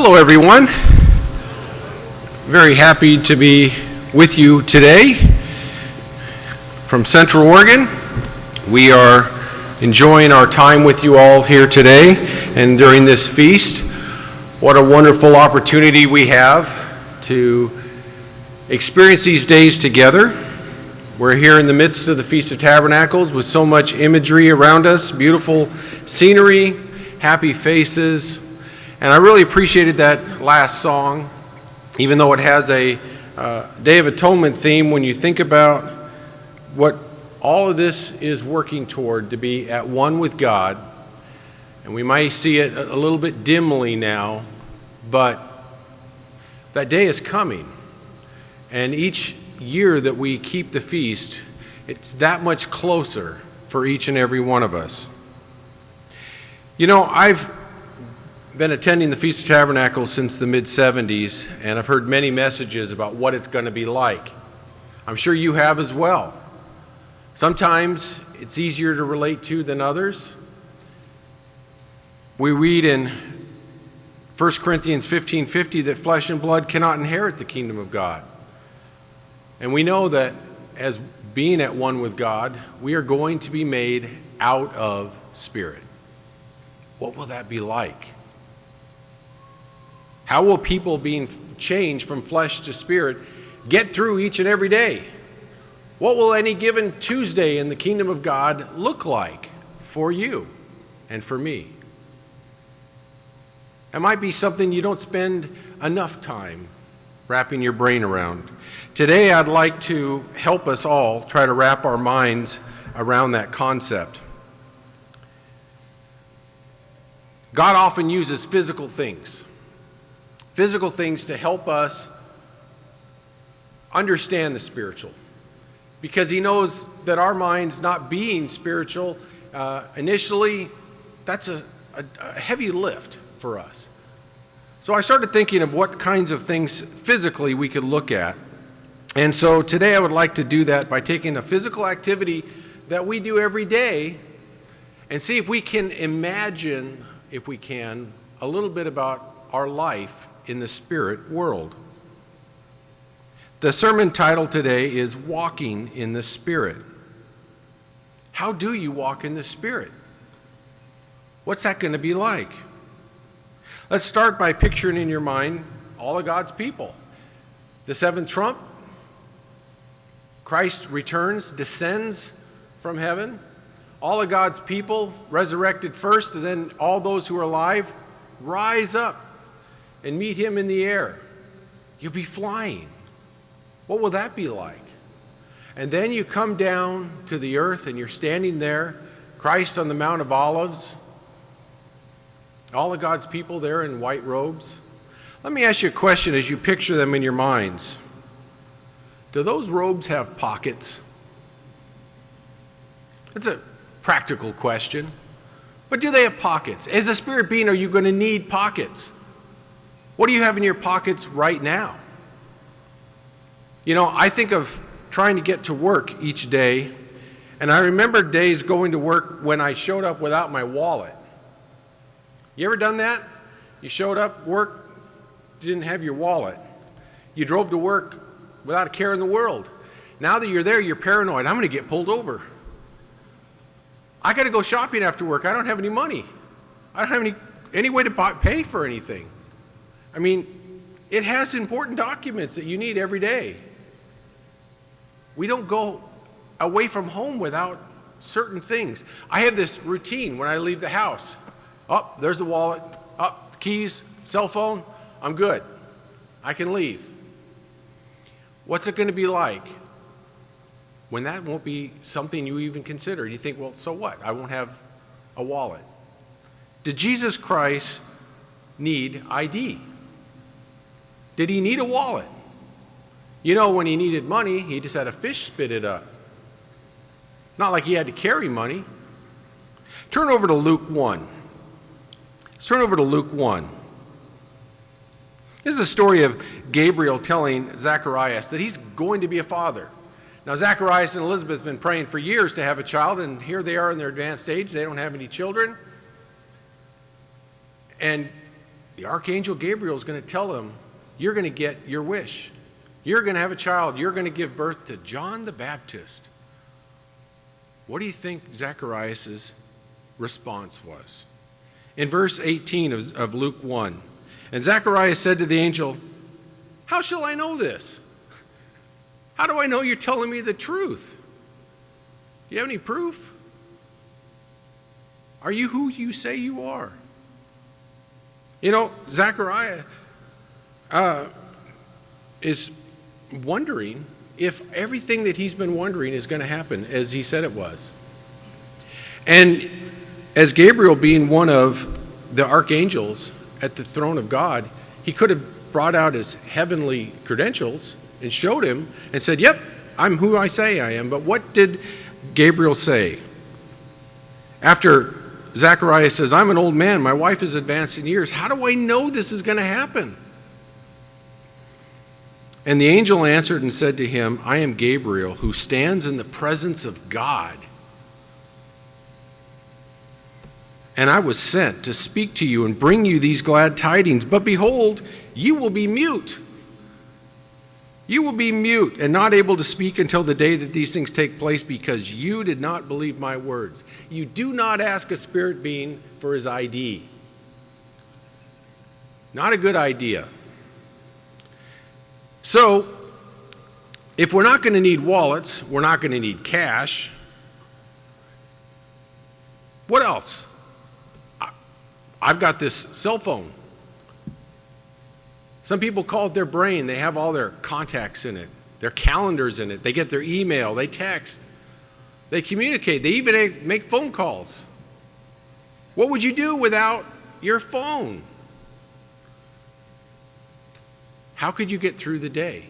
Hello, everyone. Very happy to be with you today from Central Oregon. We are enjoying our time with you all here today and during this feast. What a wonderful opportunity we have to experience these days together. We're here in the midst of the Feast of Tabernacles with so much imagery around us, beautiful scenery, happy faces. And I really appreciated that last song, even though it has a Day of Atonement theme. When you think about what all of this is working toward, to be at one with God, and we might see it a little bit dimly now, but that day is coming. And each year that we keep the feast, it's that much closer for each and every one of us. You know, I've been attending the Feast of Tabernacles since the mid-'70s, and I've heard many messages about what it's going to be like. I'm sure you have as well. Sometimes it's easier to relate to than others. We read in 1 Corinthians 15:50 that flesh and blood cannot inherit the kingdom of God. And we know that as being at one with God, we are going to be made out of spirit. What will that be like? How will people being changed from flesh to spirit get through each and every day? What will any given Tuesday in the kingdom of God look like for you and for me? It might be something you don't spend enough time wrapping your brain around. Today, I'd like to help us all try to wrap our minds around that concept. God often uses physical things to help us understand the spiritual, because he knows that our minds not being spiritual, initially, that's a heavy lift for us. So I started thinking of what kinds of things physically we could look at. And so today I would like to do that by taking a physical activity that we do every day and see if we can imagine, if we can, a little bit about our life in the spirit world. The sermon title today is Walking in the Spirit. How do you walk in the Spirit? What's that going to be like? Let's start by picturing in your mind all of God's people. The seventh trump, Christ returns, descends from heaven. All of God's people resurrected first, and then all those who are alive rise up and meet him in the air. You'll be flying. What will that be like? And then you come down to the earth and you're standing there, Christ on the Mount of Olives, all of God's people there in white robes. Let me ask you a question as you picture them in your minds. Do those robes have pockets? It's a practical question. But do they have pockets? As a spirit being, are you going to need pockets? What do you have in your pockets right now? You know, I think of trying to get to work each day, and I remember days going to work when I showed up without my wallet. You ever done that? You showed up, work, didn't have your wallet. You drove to work without a care in the world. Now that you're there, you're paranoid. I'm going to get pulled over. I got to go shopping after work. I don't have any money. I don't have any way to pay for anything. I mean, it has important documents that you need every day. We don't go away from home without certain things. I have this routine when I leave the house. Oh, there's the wallet. Oh, the keys, cell phone. I'm good. I can leave. What's it going to be like when that won't be something you even consider? You think, well, so what? I won't have a wallet. Did Jesus Christ need ID? Did he need a wallet? You know, when he needed money, he just had a fish spit it up. Not like he had to carry money. Turn over to Luke 1. Let's turn over to Luke 1. This is a story of Gabriel telling Zacharias that he's going to be a father. Now, Zacharias and Elizabeth have been praying for years to have a child, and here they are in their advanced age. They don't have any children. And the archangel Gabriel is going to tell him, you're going to get your wish. You're going to have a child. You're going to give birth to John the Baptist. What do you think Zacharias' response was? In verse 18 of Luke 1, and Zacharias said to the angel, how shall I know this? How do I know you're telling me the truth? Do you have any proof? Are you who you say you are? Zachariah is wondering if everything that he's been wondering is going to happen as he said it was. And as Gabriel being one of the archangels at the throne of God, he could have brought out his heavenly credentials and showed him and said, yep, I'm who I say I am. But what did Gabriel say? After Zacharias says, I'm an old man, my wife is advanced in years, how do I know this is going to happen? And the angel answered and said to him, I am Gabriel, who stands in the presence of God. And I was sent to speak to you and bring you these glad tidings. But behold, you will be mute. You will be mute and not able to speak until the day that these things take place, because you did not believe my words. You do not ask a spirit being for his ID. Not a good idea. So, if we're not going to need wallets, we're not going to need cash, what else? I've got this cell phone. Some people call it their brain. They have all their contacts in it, their calendars in it. They get their email, they text, they communicate, they even make phone calls. What would you do without your phone? How could you get through the day?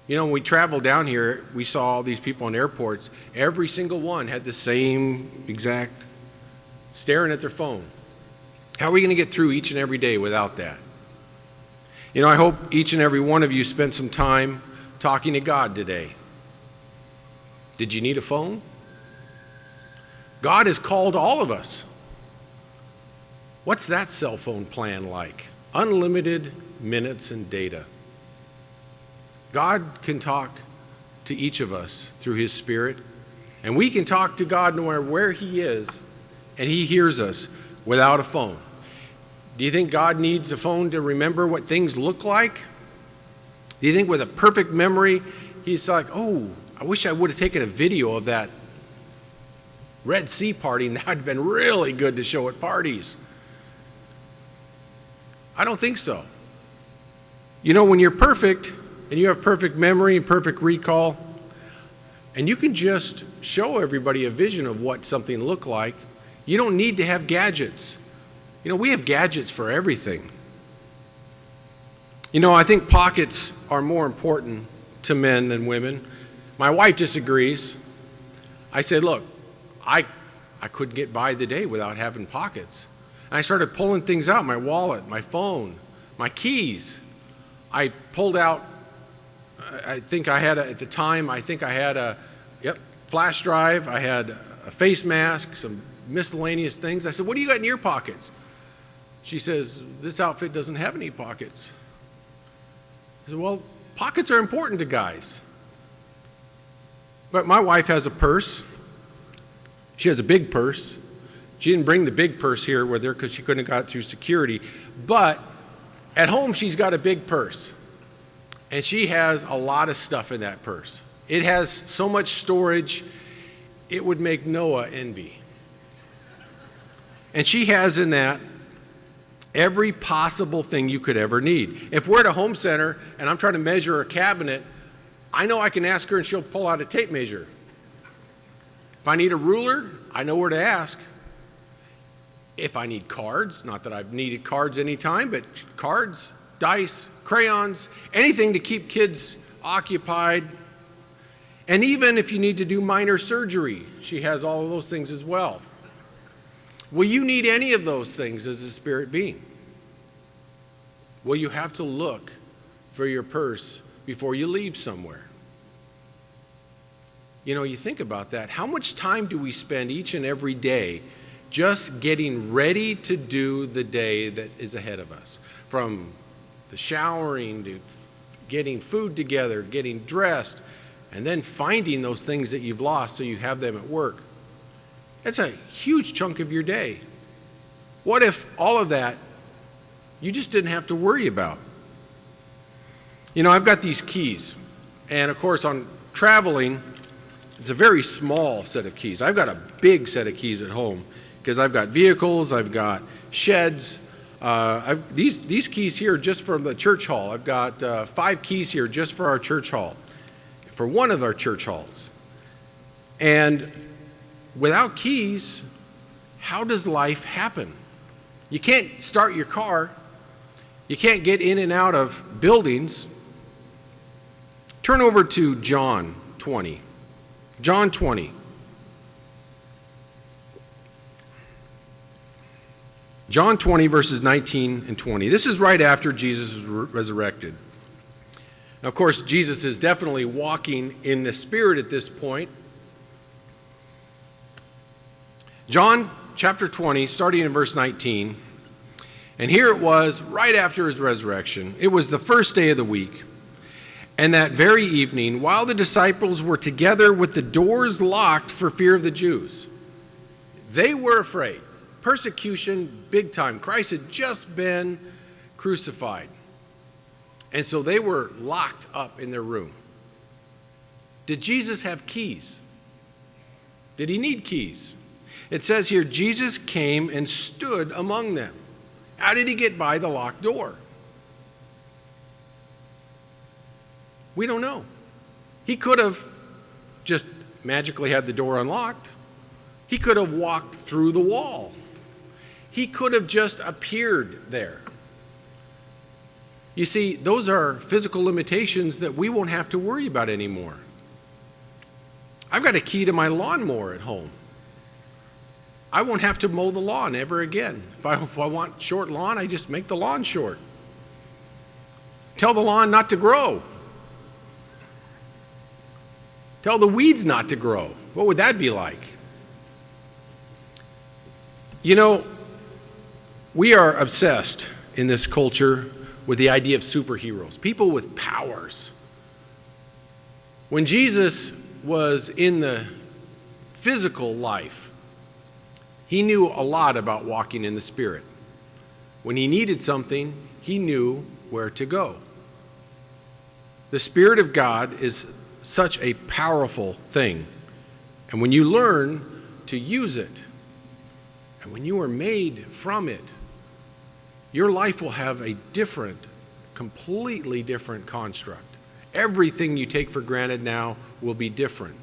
When we traveled down here, we saw all these people in airports. Every single one had the same exact staring at their phone. How are we going to get through each and every day without that? I hope each and every one of you spent some time talking to God today. Did you need a phone? God has called all of us. What's that cell phone plan like? Unlimited minutes and data. God can talk to each of us through his Spirit, and we can talk to God no matter where he is, and he hears us without a phone. Do you think God needs a phone to remember what things look like? Do you think with a perfect memory, he's like, oh, I wish I would have taken a video of that Red Sea party, and that would have been really good to show at parties? I don't think so. When you're perfect and you have perfect memory and perfect recall, and you can just show everybody a vision of what something looked like, you don't need to have gadgets. We have gadgets for everything. I think pockets are more important to men than women. My wife disagrees. I said, look, I couldn't get by the day without having pockets. And I started pulling things out, my wallet, my phone, my keys. I pulled out, at the time, I had a flash drive. I had a face mask, some miscellaneous things. I said, what do you got in your pockets? She says, this outfit doesn't have any pockets. I said, well, pockets are important to guys. But my wife has a purse. She has a big purse. She didn't bring the big purse here with her because she couldn't have got through security. But at home, she's got a big purse. And she has a lot of stuff in that purse. It has so much storage, it would make Noah envy. And she has in that every possible thing you could ever need. If we're at a home center and I'm trying to measure a cabinet, I know I can ask her and she'll pull out a tape measure. If I need a ruler, I know where to ask. If I need cards, not that I've needed cards any time, but cards, dice, crayons, anything to keep kids occupied. And even if you need to do minor surgery, she has all of those things as well. Will you need any of those things as a spirit being? Will you have to look for your purse before you leave somewhere? You think about that. How much time do we spend each and every day just getting ready to do the day that is ahead of us. From the showering to getting food together, getting dressed, and then finding those things that you've lost so you have them at work. That's a huge chunk of your day. What if all of that you just didn't have to worry about? You know, I've got these keys, and of course on traveling, it's a very small set of keys. I've got a big set of keys at home because I've got vehicles, I've got sheds. These keys here are just from the church hall. I've got 5 keys here just for our church hall, for one of our church halls. And without keys, how does life happen? You can't start your car. You can't get in and out of buildings. Turn over to John 20. John 20. John 20, verses 19 and 20. This is right after Jesus was resurrected. Now, of course, Jesus is definitely walking in the Spirit at this point. John chapter 20, starting in verse 19. And here it was, right after his resurrection. It was the first day of the week. And that very evening, while the disciples were together with the doors locked for fear of the Jews, they were afraid. Persecution, big time. Christ had just been crucified. And so they were locked up in their room. Did Jesus have keys? Did he need keys? It says here, Jesus came and stood among them. How did he get by the locked door? We don't know. He could have just magically had the door unlocked. He could have walked through the wall. He could have just appeared there. You see, those are physical limitations that we won't have to worry about anymore. I've got a key to my lawnmower at home. I won't have to mow the lawn ever again. If I want short lawn, I just make the lawn short. Tell the lawn not to grow. Tell the weeds not to grow. What would that be like? You know, we are obsessed in this culture with the idea of superheroes, people with powers. When Jesus was in the physical life, he knew a lot about walking in the Spirit. When he needed something, he knew where to go. The Spirit of God is such a powerful thing. And when you learn to use it, and when you are made from it, your life will have a different, completely different construct. Everything you take for granted now will be different.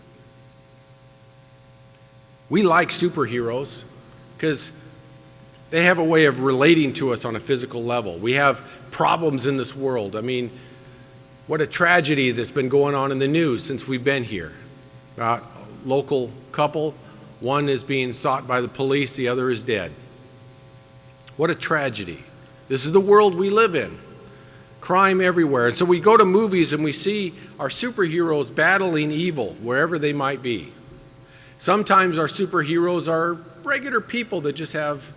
We like superheroes because they have a way of relating to us on a physical level. We have problems in this world. I mean, what a tragedy that's been going on in the news since we've been here. A local couple, one is being sought by the police, the other is dead. What a tragedy. This is the world we live in. Crime everywhere. And so we go to movies and we see our superheroes battling evil wherever they might be. Sometimes our superheroes are regular people that just have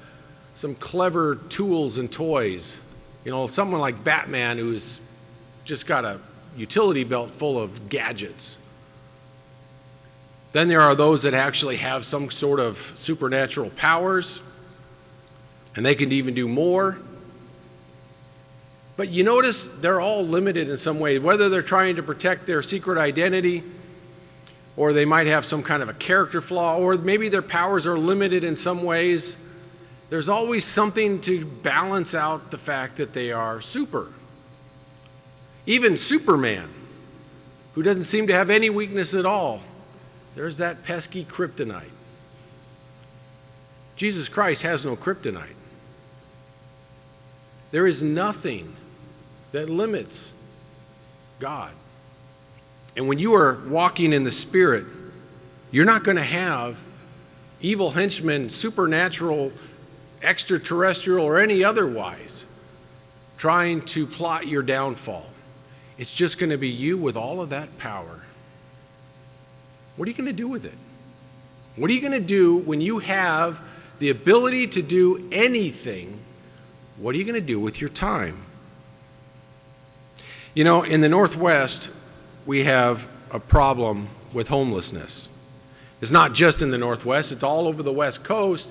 some clever tools and toys. You know, someone like Batman who's just got a utility belt full of gadgets. Then there are those that actually have some sort of supernatural powers, and they can even do more. But you notice they're all limited in some way, whether they're trying to protect their secret identity, or they might have some kind of a character flaw, or maybe their powers are limited in some ways. There's always something to balance out the fact that they are super. Even Superman, who doesn't seem to have any weakness at all, there's that pesky kryptonite. Jesus Christ has no kryptonite. There is nothing that limits God. And when you are walking in the Spirit, you're not going to have evil henchmen, supernatural, extraterrestrial, or any otherwise trying to plot your downfall. It's just going to be you with all of that power. What are you going to do with it? What are you going to do when you have the ability to do anything, what are you going to do with your time? You know, in the Northwest, we have a problem with homelessness. It's not just in the Northwest, it's all over the West Coast.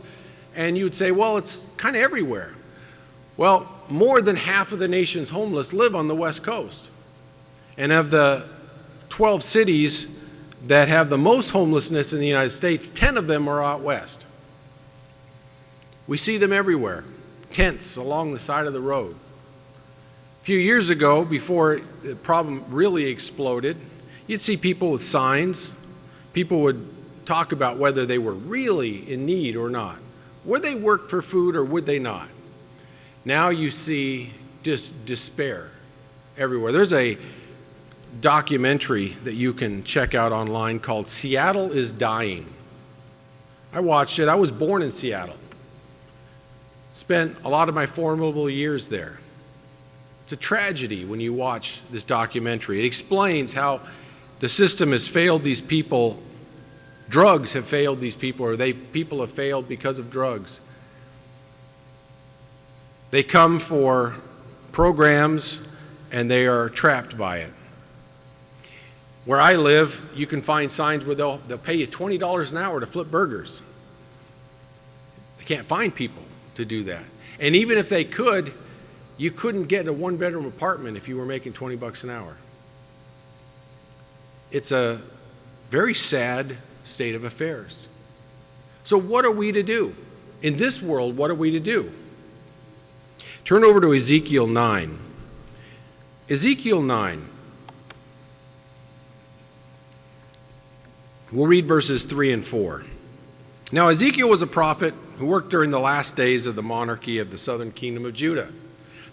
And you would say, well, it's kind of everywhere. Well, more than half of the nation's homeless live on the West Coast. And of the 12 cities that have the most homelessness in the United States, 10 of them are out west. We see them everywhere, tents along the side of the road. A few years ago, before the problem really exploded, you'd see people with signs. People would talk about whether they were really in need or not. Would they work for food or would they not? Now you see just despair everywhere. There's a documentary that you can check out online called Seattle is Dying. I watched it. I was born in Seattle. Spent a lot of my formidable years there. It's a tragedy when you watch this documentary. It explains how the system has failed these people. Drugs have failed these people, or people have failed because of drugs. They come for programs and they are trapped by it. Where I live, you can find signs where they'll pay you $20 an hour to flip burgers. They can't find people to do that. And even if they could, you couldn't get a one-bedroom apartment if you were making $20 an hour. It's a very sad state of affairs. So what are we to do? In this world, what are we to do? Turn over to Ezekiel 9. Ezekiel 9. We'll read verses 3 and 4. Now Ezekiel was a prophet who worked during the last days of the monarchy of the southern kingdom of Judah.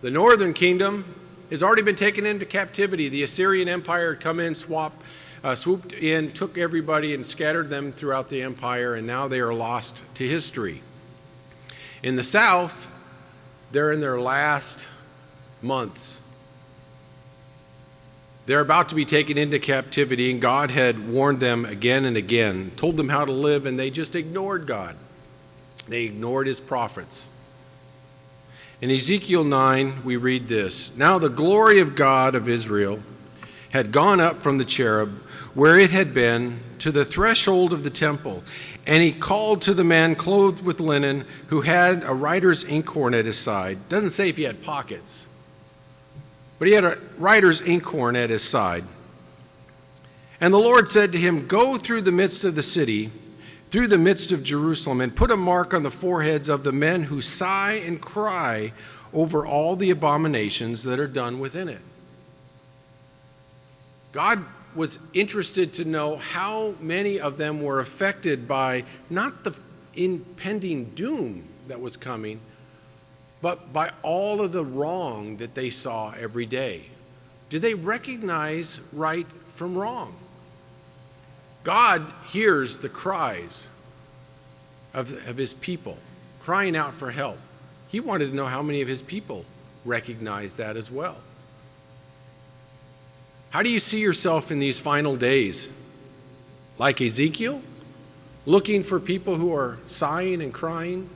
The northern kingdom has already been taken into captivity. The Assyrian Empire had come in, swooped in, took everybody and scattered them throughout the empire, and now they are lost to history. In the south, they're in their last months. They're about to be taken into captivity, and God had warned them again and again, told them how to live, and they just ignored God. They ignored his prophets. In Ezekiel 9, we read this: Now the glory of God of Israel had gone up from the cherub where it had been to the threshold of the temple, and he called to the man clothed with linen who had a writer's inkhorn at his side. Doesn't say if he had pockets, but he had a writer's inkhorn at his side. And the Lord said to him, Go through the midst of the city, through the midst of Jerusalem, and put a mark on the foreheads of the men who sigh and cry over all the abominations that are done within it. God was interested to know how many of them were affected by not the impending doom that was coming, but by all of the wrong that they saw every day. Did they recognize right from wrong? God hears the cries of his people, crying out for help. He wanted to know how many of his people recognized that as well. How do you see yourself in these final days? Like Ezekiel, looking for people who are sighing and crying,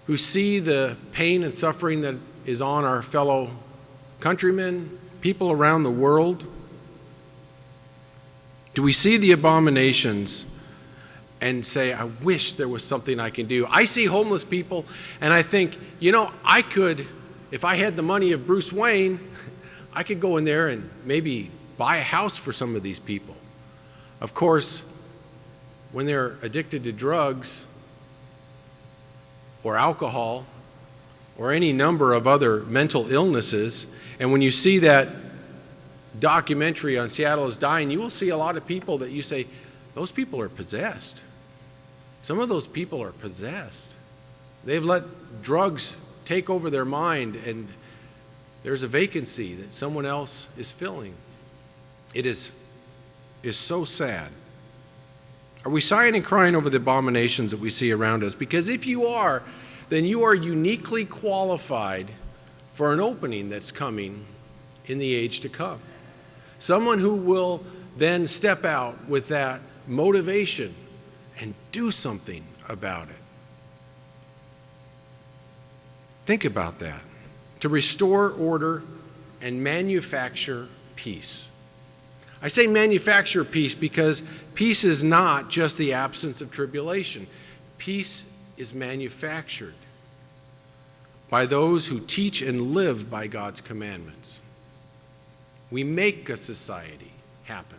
who see the pain and suffering that is on our fellow countrymen, people around the world? Do we see the abominations and say, I wish there was something I can do? I see homeless people and I think, I could, if I had the money of Bruce Wayne, I could go in there and maybe buy a house for some of these people. Of course, when they're addicted to drugs or alcohol or any number of other mental illnesses, and when you see that documentary on Seattle is Dying, you will see a lot of people that you say, those people are possessed. Some of those people are possessed. They've let drugs take over their mind, and there's a vacancy that someone else is filling. It is so sad. Are we sighing and crying over the abominations that we see around us? Because if you are, then you are uniquely qualified for an opening that's coming in the age to come. Someone who will then step out with that motivation and do something about it. Think about that. To restore order and manufacture peace. I say manufacture peace because peace is not just the absence of tribulation. Peace is manufactured by those who teach and live by God's commandments. We make a society happen.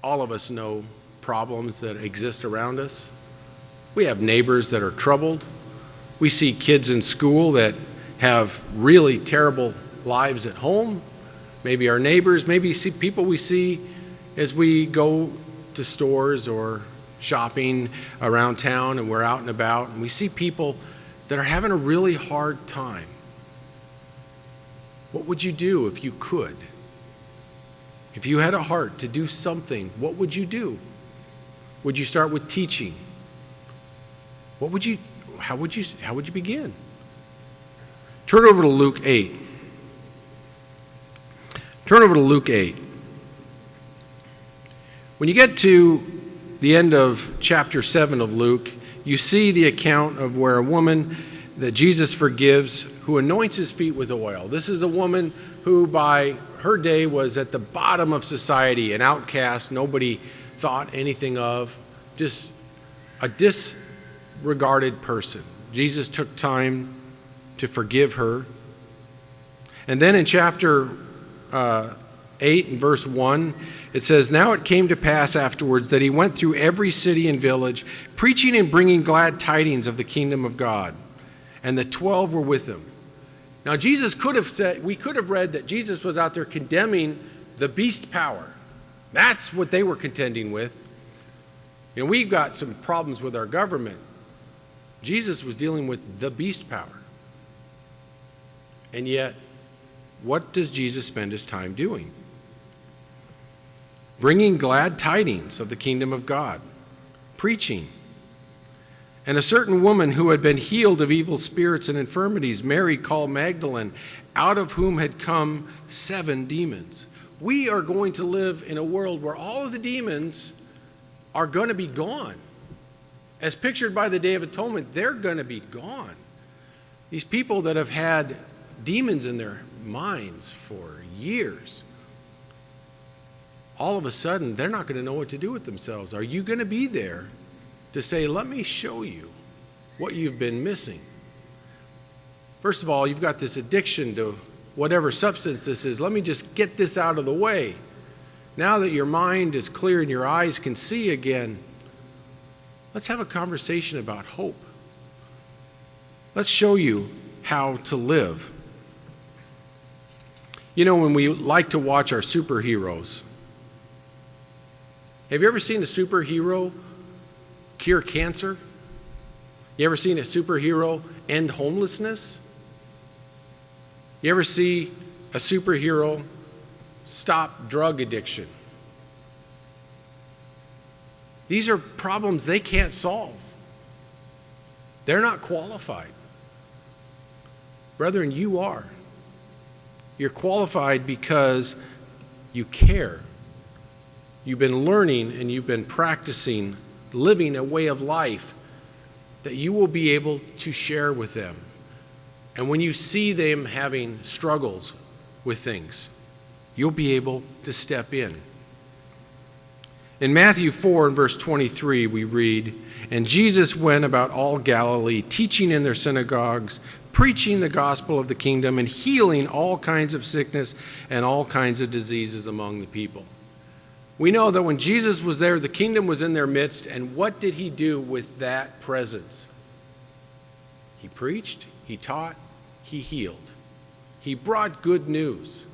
All of us know problems that exist around us. We have neighbors that are troubled. We see kids in school that have really terrible lives at home. Maybe our neighbors, maybe people we see as we go to stores or shopping around town and we're out and about, and we see people that are having a really hard time. What would you do if you could? If you had a heart to do something, what would you do? Would you start with teaching? How would you begin? Turn over to Luke 8. Turn over to Luke 8. When you get to the end of chapter 7 of Luke, you see the account of where a woman that Jesus forgives who anoints his feet with oil. This is a woman who by her day was at the bottom of society, an outcast, nobody thought anything of, just a disregarded person. Jesus took time to forgive her. And then in chapter 8 and verse 1, it says, "Now it came to pass afterwards that he went through every city and village, preaching and bringing glad tidings of the kingdom of God. And the 12 were with him." Now Jesus could have said, we could have read that Jesus was out there condemning the beast power. That's what they were contending with. You know, we've got some problems with our government. Jesus was dealing with the beast power. And yet, what does Jesus spend his time doing? Bringing glad tidings of the kingdom of God, preaching. And a certain woman who had been healed of evil spirits and infirmities, Mary called Magdalene, out of whom had come 7 demons. We are going to live in a world where all of the demons are going to be gone. As pictured by the Day of Atonement, they're going to be gone. These people that have had demons in their minds for years, all of a sudden, they're not going to know what to do with themselves. Are you going to be there to say, let me show you what you've been missing? First of all, you've got this addiction to whatever substance this is. Let me just get this out of the way. Now that your mind is clear and your eyes can see again, let's have a conversation about hope. Let's show you how to live. You know, when we like to watch our superheroes, have you ever seen a superhero cure cancer? You ever seen a superhero end homelessness? You ever see a superhero stop drug addiction? These are problems they can't solve. They're not qualified. Brethren, you are. You're qualified because you care. You've been learning and you've been practicing living a way of life that you will be able to share with them. And when you see them having struggles with things, you'll be able to step in. In Matthew 4 and verse 23, we read, "And Jesus went about all Galilee, teaching in their synagogues, preaching the gospel of the kingdom, and healing all kinds of sickness and all kinds of diseases among the people." We know that when Jesus was there, the kingdom was in their midst, and what did he do with that presence? He preached, he taught, he healed. He brought good news.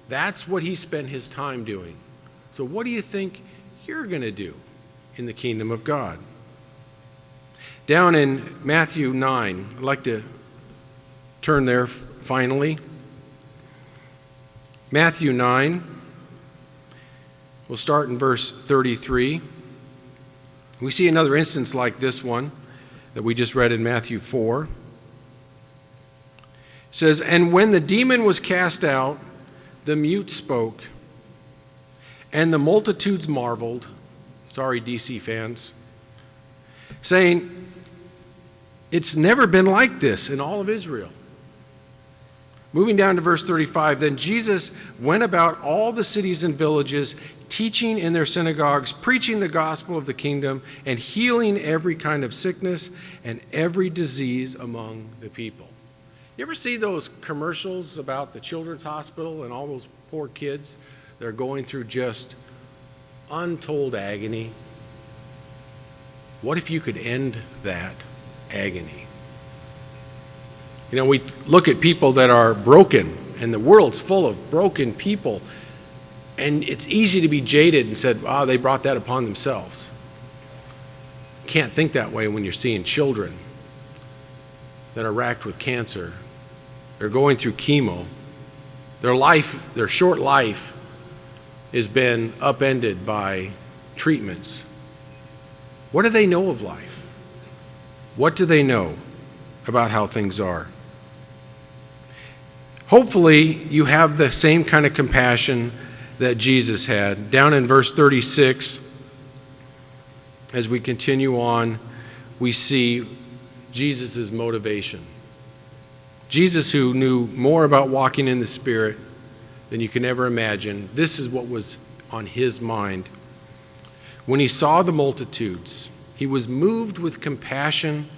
That's what he spent his time doing. So what do you think you're going to do in the kingdom of God? Down in Matthew 9, I'd like to turn there finally. Matthew 9. We'll start in verse 33. We see another instance like this one that we just read in Matthew 4. It says, "And when the demon was cast out, the mute spoke, and the multitudes marveled," sorry DC fans, "saying, It's never been like this in all of Israel. Moving down to verse 35, then Jesus went about all the cities and villages, teaching in their synagogues, preaching the gospel of the kingdom, and healing every kind of sickness and every disease among the people. You ever see those commercials about the children's hospital and all those poor kids that are going through just untold agony? What if you could end that agony? You know, we look at people that are broken, and the world's full of broken people, and it's easy to be jaded and said, "Wow, they brought that upon themselves." You can't think that way when you're seeing children that are racked with cancer. They're going through chemo. Their short life has been upended by treatments. What do they know of life? What do they know about how things are? Hopefully, you have the same kind of compassion that Jesus had. Down in verse 36, as we continue on, we see Jesus' motivation. Jesus, who knew more about walking in the Spirit than you can ever imagine, this is what was on his mind. When he saw the multitudes, he was moved with compassion.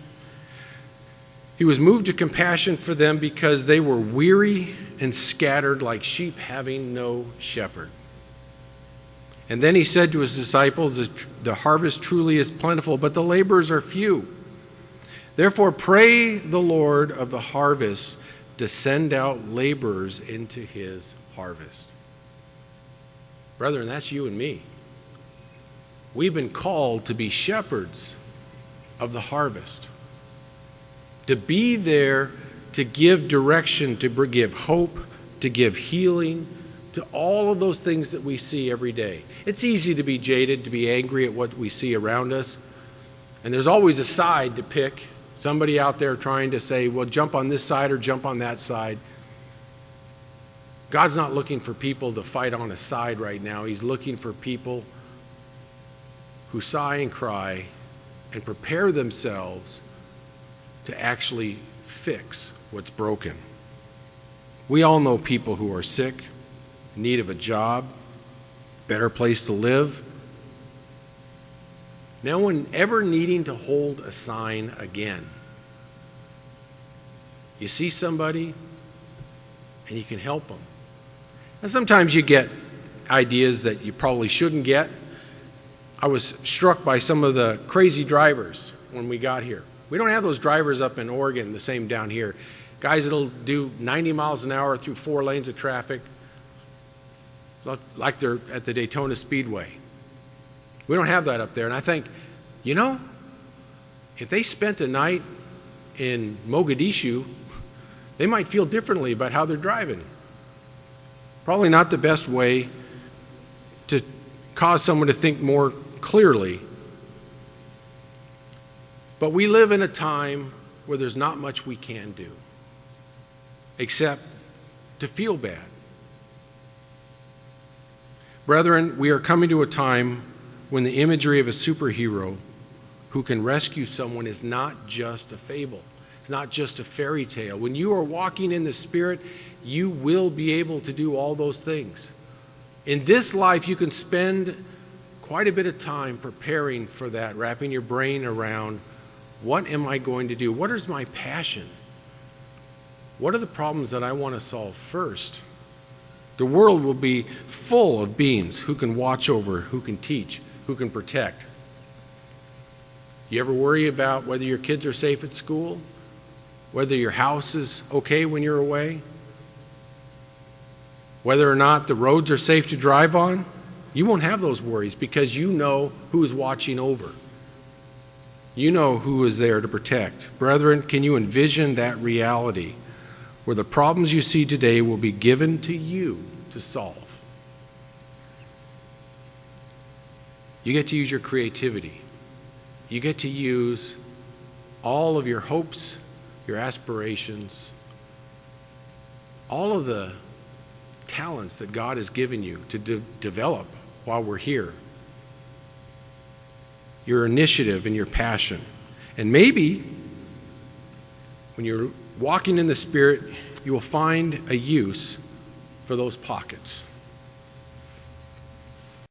He was moved to compassion for them because they were weary and scattered like sheep having no shepherd. And then he said to his disciples, the harvest truly is plentiful, but the laborers are few. Therefore, pray the Lord of the harvest to send out laborers into his harvest. Brethren, that's you and me. We've been called to be shepherds of the harvest, to be there to give direction, to give hope, to give healing, to all of those things that we see every day. It's easy to be jaded, to be angry at what we see around us, and there's always a side to pick. Somebody out there trying to say, well, jump on this side or jump on that side. God's not looking for people to fight on a side right now. He's looking for people who sigh and cry and prepare themselves to actually fix what's broken. We all know people who are sick, in need of a job, better place to live. No one ever needing to hold a sign again. You see somebody and you can help them. And sometimes you get ideas that you probably shouldn't get. I was struck by some of the crazy drivers when we got here. We don't have those drivers up in Oregon the same down here. Guys that'll do 90 miles an hour through 4 lanes of traffic like they're at the Daytona Speedway. We don't have that up there. And I think, you know, if they spent a night in Mogadishu, they might feel differently about how they're driving. Probably not the best way to cause someone to think more clearly. But we live in a time where there's not much we can do except to feel bad. Brethren, we are coming to a time when the imagery of a superhero who can rescue someone is not just a fable. It's not just a fairy tale. When you are walking in the Spirit, you will be able to do all those things. In this life, you can spend quite a bit of time preparing for that, wrapping your brain around, what am I going to do? What is my passion? What are the problems that I want to solve first? The world will be full of beings who can watch over, who can teach, who can protect. You ever worry about whether your kids are safe at school? Whether your house is okay when you're away? Whether or not the roads are safe to drive on? You won't have those worries because you know who is watching over. You know who is there to protect. Brethren, can you envision that reality where the problems you see today will be given to you to solve? You get to use your creativity. You get to use all of your hopes, your aspirations, all of the talents that God has given you to develop while we're here. Your initiative and your passion. And maybe when you're walking in the Spirit, you will find a use for those pockets.